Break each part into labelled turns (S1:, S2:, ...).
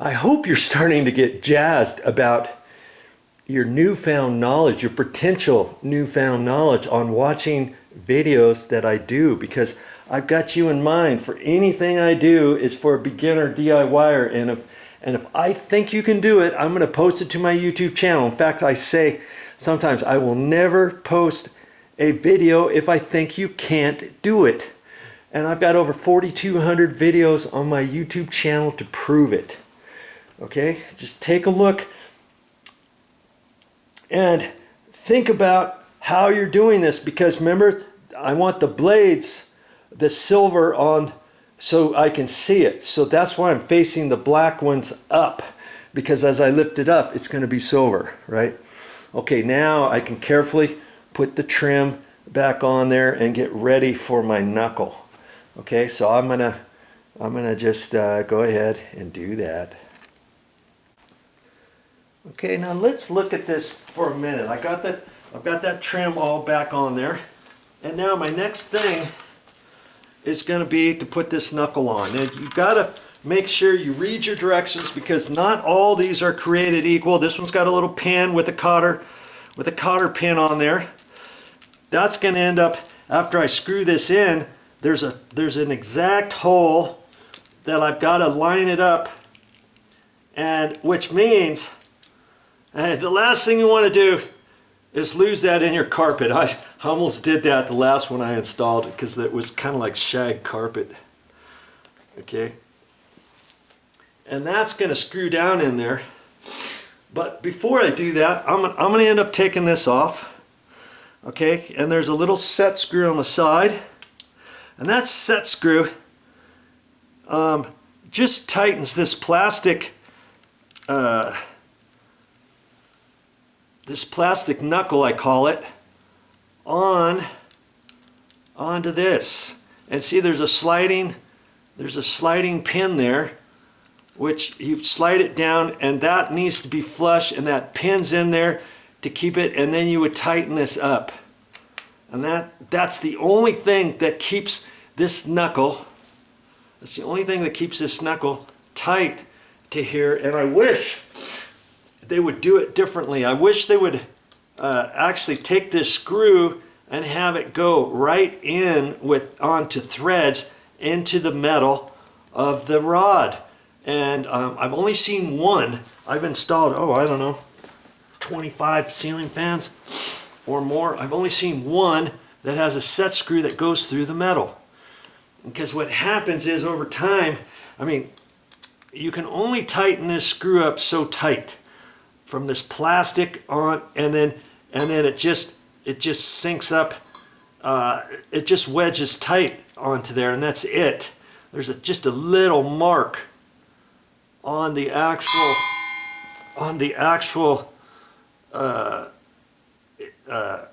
S1: I hope you're starting to get jazzed about your newfound knowledge, your potential newfound knowledge on watching videos that I do, because I've got you in mind. For anything I do is for a beginner DIYer, and if I think you can do it, I'm going to post it to my YouTube channel. In fact, I say sometimes I will never post a video if I think you can't do it. And I've got over 4,200 videos on my YouTube channel to prove it. Okay, just take a look and think about how you're doing this, because remember, I want the blades, the silver on, so I can see it. So that's why I'm facing the black ones up, because as I lift it up, it's going to be silver, right? Okay, now I can carefully put the trim back on there and get ready for my knuckle. Okay, so I'm gonna just go ahead and do that. Okay, now let's look at this for a minute. I've got that trim all back on there, and now my next thing is going to be to put this knuckle on. Now you've got to make sure you read your directions, because not all these are created equal. This one's got a little pin with a cotter pin on there. That's going to end up, after I screw this in, there's an exact hole that I've got to line it up, and which means the last thing you want to do is lose that in your carpet. I almost did that the last one I installed, because it was kind of like shag carpet. Okay, and that's going to screw down in there. But before I do that, I'm going to end up taking this off. Okay, and there's a little set screw on the side, and that set screw just tightens this plastic knuckle, I call it, onto this. And see, there's a sliding pin there, which you slide it down, and that needs to be flush, and that pin's in there to keep it, and then you would tighten this up. And that's the only thing that keeps this knuckle, tight to here. And I wish they would do it differently. I wish they would actually take this screw and have it go right in onto threads into the metal of the rod. And I've only seen one. I've installed, I don't know, 25 ceiling fans or more. I've only seen one that has a set screw that goes through the metal. Because what happens is, over time, you can only tighten this screw up so tight from this plastic on, and then it just sinks up. It just wedges tight onto there, and that's it. There's just a little mark on the actual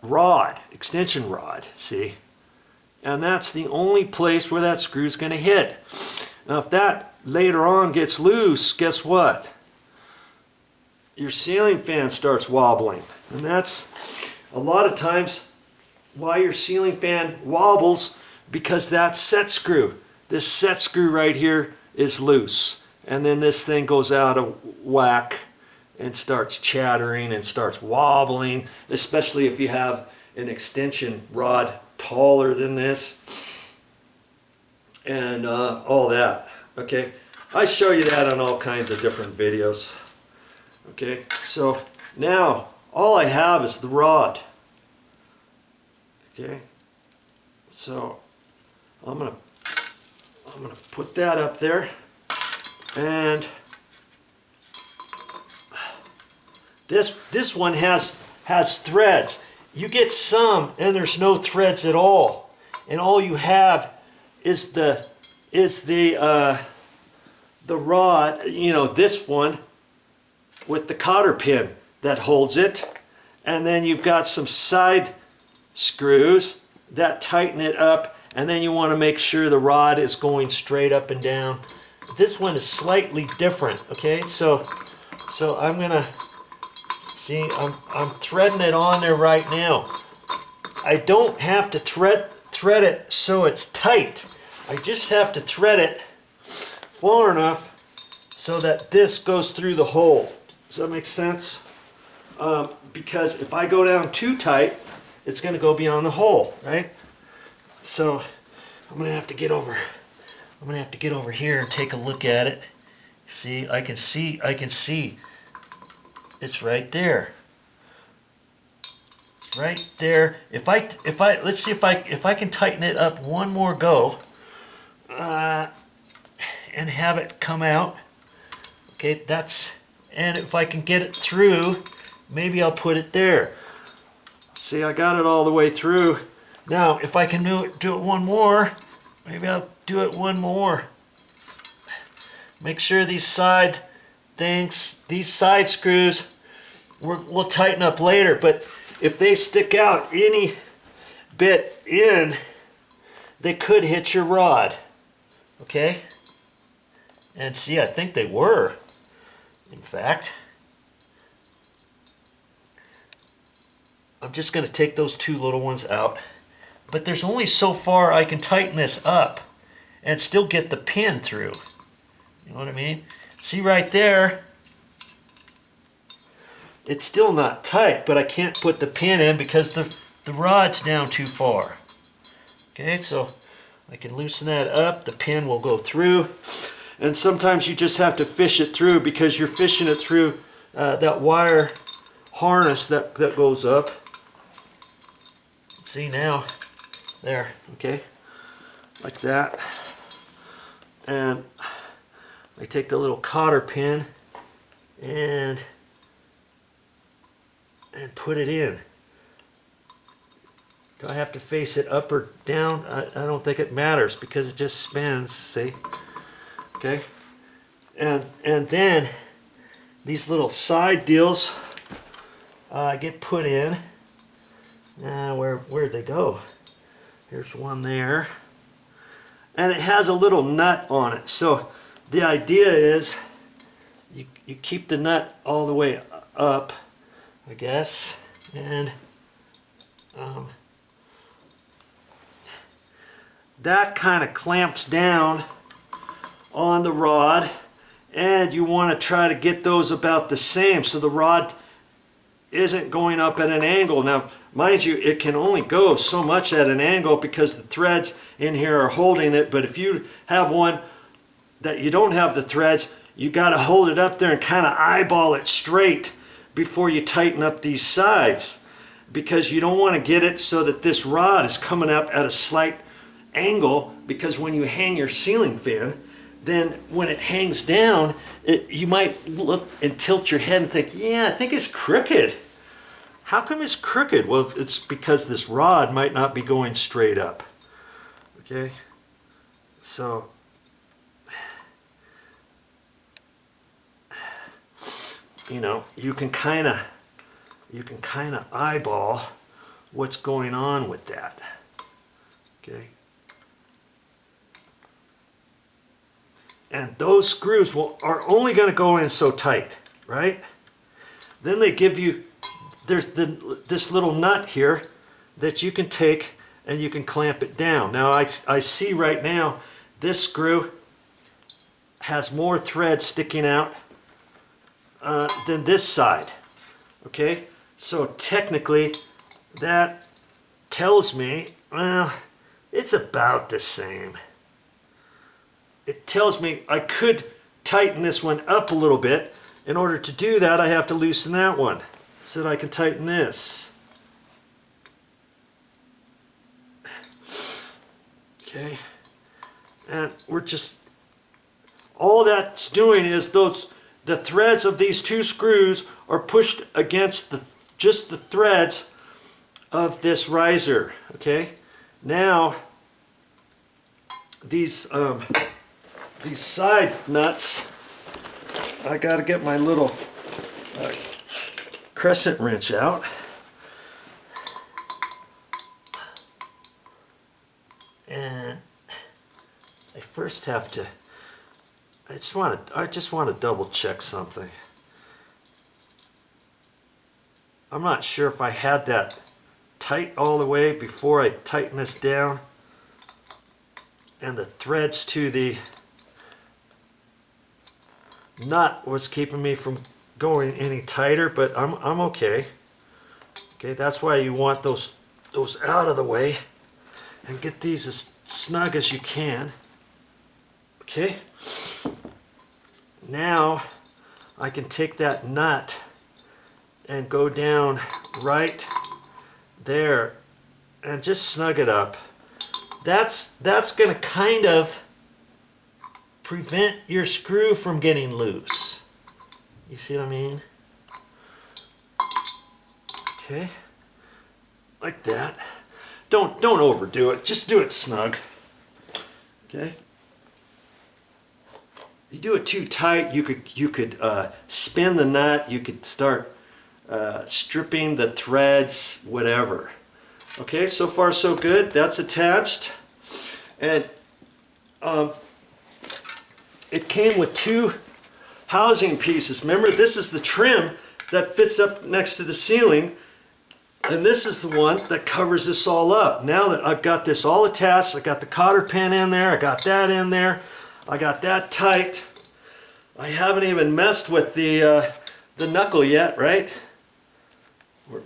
S1: rod, extension rod, see? And that's the only place where that screw's going to hit. Now if that later on gets loose, guess what? Your ceiling fan starts wobbling. And that's a lot of times why your ceiling fan wobbles, because that set screw, this set screw right here, is loose. And then this thing goes out of whack and starts chattering and starts wobbling, especially if you have an extension rod taller than this and all that. Okay, I show you that on all kinds of different videos. Okay, so now all I have is the rod. Okay, so I'm gonna put that up there, and this one has threads. You get some and there's no threads at all, and all you have is the rod, this one with the cotter pin that holds it, and then you've got some side screws that tighten it up, and then you want to make sure the rod is going straight up and down. This one is slightly different. Okay, so I'm gonna see, I'm threading it on there right now. I don't have to thread it so it's tight. I just have to thread it far enough so that this goes through the hole. Does that make sense? Because if I go down too tight, it's going to go beyond the hole, right? So I'm going to have to get over. I'm going to have to get over here and take a look at it. See, I can see. It's right there. Right there. Let's see if I can tighten it up one more go, and have it come out. Okay, and if I can get it through, maybe I'll put it there. See, I got it all the way through. Now, if I can do it one more, maybe I'll do it one more. Make sure these side things, these side screws, we'll tighten up later, but if they stick out any bit in, they could hit your rod. Okay? And see, I think they were, in fact. I'm just going to take those two little ones out. But there's only so far I can tighten this up and still get the pin through. You know what I mean? See right there, it's still not tight, but I can't put the pin in because the rod's down too far. Okay, so I can loosen that up, the pin will go through, and sometimes you just have to fish it through because you're fishing it through that wire harness that goes up. See now, there, okay, like that. And I take the little cotter pin and put it in. Do I have to face it up or down? I don't think it matters because it just spins, see? Okay? And then these little side deals get put in. Now, where'd they go? Here's one there. And it has a little nut on it. So the idea is you keep the nut all the way up, I guess, and that kind of clamps down on the rod, and you want to try to get those about the same so the rod isn't going up at an angle. Now, mind you, it can only go so much at an angle because the threads in here are holding it, but if you have one that you don't have the threads, you got to hold it up there and kind of eyeball it straight before you tighten up these sides, because you don't want to get it so that this rod is coming up at a slight angle, because when you hang your ceiling fan, then when it hangs down, you might look and tilt your head and think, yeah, I think it's crooked. How come it's crooked? Well, it's because this rod might not be going straight up. Okay? So you know, you can kind of eyeball what's going on with that. Okay? And those screws are only going to go in so tight, right? Then they give you, there's this little nut here that you can take and you can clamp it down. Now I see right now this screw has more thread sticking out than this side. Okay, so technically that tells me, well, it's about the same. It tells me I could tighten this one up a little bit. In order to do that, I have to loosen that one so that I can tighten this. Okay, and we're just, all that's doing is the threads of these two screws are pushed against just the threads of this riser. Okay, now these side nuts, I got to get my little crescent wrench out. And I first have to, I just want to double check something. I'm not sure if I had that tight all the way before I tighten this down. And the threads to the nut was keeping me from going any tighter, but I'm okay. Okay, that's why you want those out of the way and get these as snug as you can. Okay, now I can take that nut and go down right there and just snug it up. That's going to kind of prevent your screw from getting loose. You see what I mean? Okay, like that. Don't overdo it. Just do it snug. Okay. You do it too tight, you could spin the nut. You could start stripping the threads, whatever. Okay, so far so good. That's attached, and it came with 2 housing pieces. Remember, this is the trim that fits up next to the ceiling, and this is the one that covers this all up. Now that I've got this all attached, I got the cotter pin in there, I got that in there, I got that tight. I haven't even messed with the knuckle yet, right?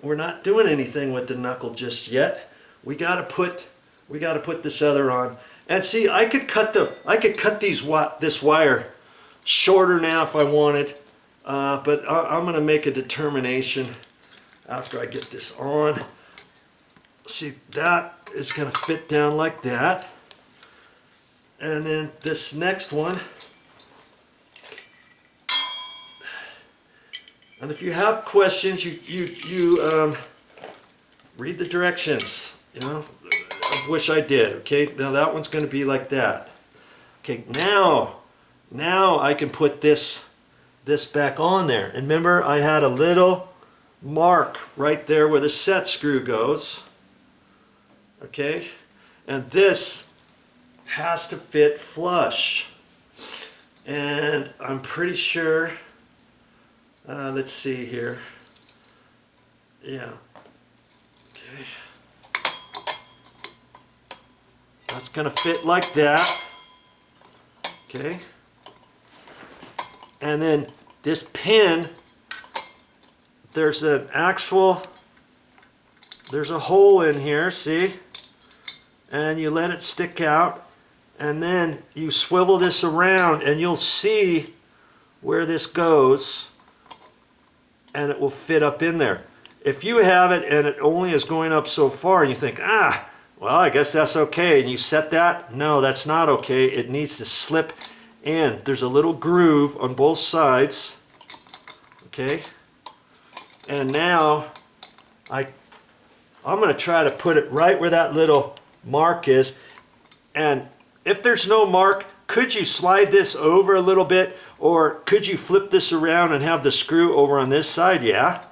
S1: We're not doing anything with the knuckle just yet. We gotta put this other on. And see, I could cut this wire shorter now if I wanted, but I'm gonna make a determination after I get this on. See, that is gonna fit down like that. And then this next one, and if you have questions, you read the directions, you know, of which I did. Okay, now that one's going to be like that. Okay, now I can put this back on there. And remember, I had a little mark right there where the set screw goes. Okay, and this has to fit flush. And I'm pretty sure. Let's see here. Yeah. Okay. That's gonna fit like that. Okay. And then this pin, there's a hole in here, see? And you let it stick out, and then you swivel this around and you'll see where this goes, and it will fit up in there. If you have it and it only is going up so far and you think, well, I guess that's okay, and you set that, no, that's not okay. It needs to slip in. There's a little groove on both sides. Okay, and now I'm going to try to put it right where that little mark is. And if there's no mark, could you slide this over a little bit, or could you flip this around and have the screw over on this side? Yeah,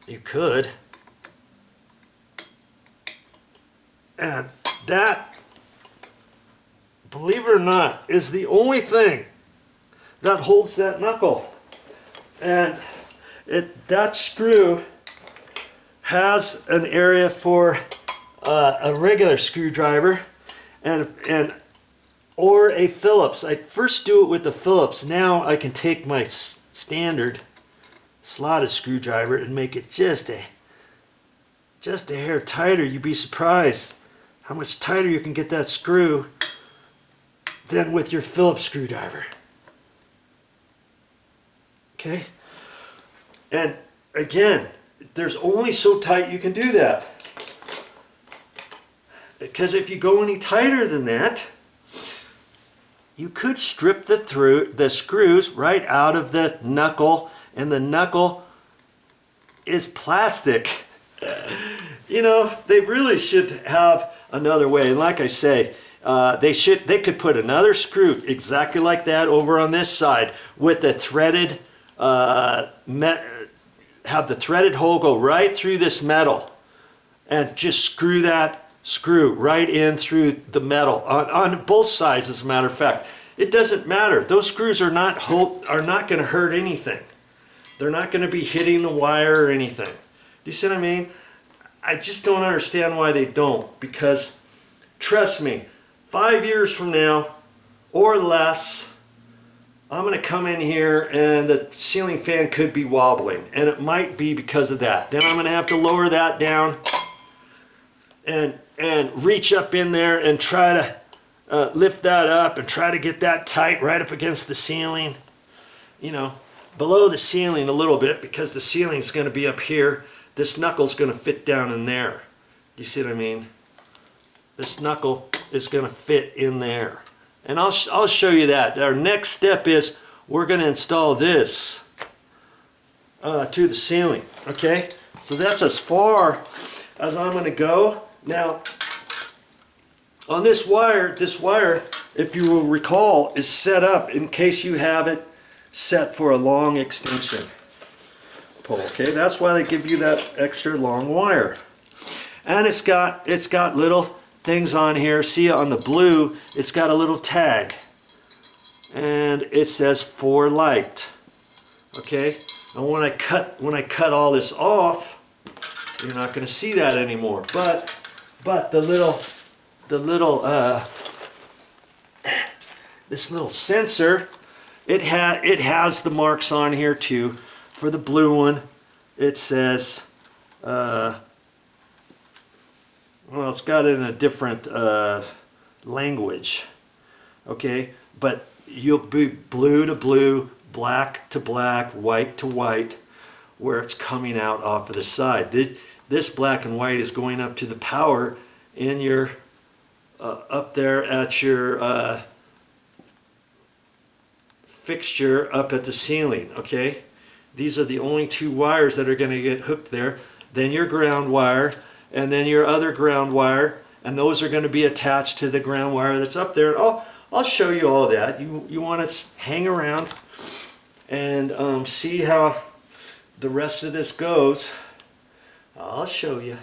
S1: you could. And that, believe it or not, is the only thing that holds that knuckle. And that screw has an area for a regular screwdriver or a Phillips. I first do it with the Phillips. Now I can take my standard slotted screwdriver and make it just a hair tighter. You'd be surprised how much tighter you can get that screw than with your Phillips screwdriver. Okay? And again, there's only so tight you can do that. Because if you go any tighter than that, you could strip the screws right out of the knuckle, and the knuckle is plastic. You know, they really should have another way. And like I say, they could put another screw exactly like that over on this side with the threaded have the threaded hole go right through this metal, and just screw that screw right in through the metal on both sides. As a matter of fact, it doesn't matter. Those screws are not going to hurt anything. They're not going to be hitting the wire or anything. Do you see what I mean? I just don't understand why they don't, because trust me, 5 years from now or less, I'm going to come in here and the ceiling fan could be wobbling, and it might be because of that. Then I'm going to have to lower that down and reach up in there and try to lift that up and try to get that tight right up against the ceiling, you know, below the ceiling a little bit, because the ceiling's going to be up here. This knuckle's going to fit down in there. You see what I mean? This knuckle is going to fit in there. And I'll show you that. Our next step is we're going to install this to the ceiling. Okay? So that's as far as I'm going to go. Now, on this wire, if you will recall, is set up in case you have it set for a long extension pole. Okay? That's why they give you that extra long wire. And it's got little things on here. See, on the blue, it's got a little tag, and it says for light. Okay, and when I cut all this off, you're not going to see that anymore. But this little sensor, it has the marks on here too. For the blue one, it says. Well, it's got it in a different language, okay? But you'll be blue to blue, black to black, white to white, where it's coming out off of the side. This black and white is going up to the power in your, up there at your fixture up at the ceiling, okay? These are the only two wires that are going to get hooked there. Then your ground wire, and then your other ground wire, and those are going to be attached to the ground wire that's up there. I'll show you all that. You want to hang around and see how the rest of this goes. I'll show you.